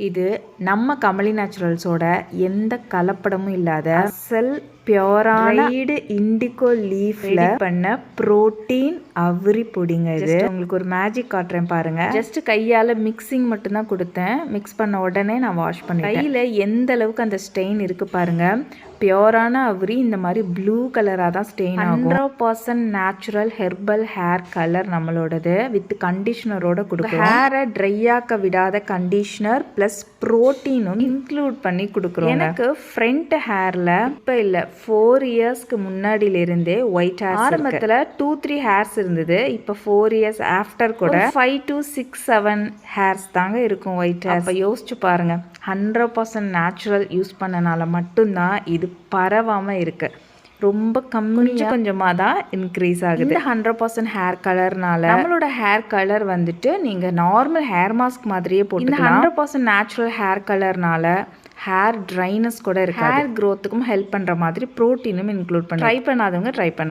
இது நம்ம கமலி நேச்சுரல்ஸோட எந்த கலப்படமும் இல்லாத அசல் பியூரான இண்டிகோ லீஃப்ல பண்ண புரோட்டீன் அவுரி பொடிங்க. இது உங்களுக்கு ஒரு மேஜிக் காட்டுறேன் பாருங்க. ஜஸ்ட் கையால மிக்சிங் மட்டும் தான் கொடுத்தேன். மிக்ஸ் பண்ண உடனே நான் வாஷ் பண்ணேன். கையில எந்த அளவுக்கு அந்த ஸ்டெயின் இருக்கு பாருங்க. பியூரான அவுரி இந்த மாதிரி ப்ளூ கலராக தான் ஸ்டெயின் ஆகும். 100% நேச்சுரல் ஹெர்பல் ஹேர் கலர் நம்மளோடது வித் கண்டிஷனரோட கொடுக்கும். ஹேரை ட்ரை ஆக்க விடாத கண்டிஷனர் ப்ளஸ் ப்ரோட்டீனும் இன்க்ளூட் பண்ணி கொடுக்குறோம். எனக்கு ஃப்ரண்ட் ஹேரில் இப்போ இல்லை 4 இயர்ஸ்க்கு முன்னாடியிலிருந்தே ஒயிட் ஹேர். ஆரம்பத்தில் 2-3 ஹேர்ஸ் இருந்தது. இப்போ 4 இயர்ஸ் ஆஃப்டர் கூட 5 to 6-7 ஹேர்ஸ் தாங்க இருக்கும் ஒயிட் ஹேர். அப்போ யோசிச்சு பாருங்க, 100% நேச்சுரல் யூஸ் பண்ணனால மட்டும்தான் இது பரவாமல் இருக்கு. ரொம்ப கொஞ்சமாக தான் இன்க்ரீஸ் ஆகுது. இந்த 100% ஹேர் கலர்னால நம்மளோட ஹேர் கலர் வந்துட்டு நீங்கள் நார்மல் ஹேர் மாஸ்க் மாதிரியே போட்டு. இந்த 100% நேச்சுரல் ஹேர் கலர்னால ஹேர் ட்ரைனஸ் கூட இருக்கு. ஹேர் க்ரோத்துக்கும் ஹெல்ப் பண்ணுற மாதிரி ப்ரோட்டீனும் இன்க்ளூட் பண்ணி ட்ரை பண்ணாதவங்க ட்ரை பண்ண.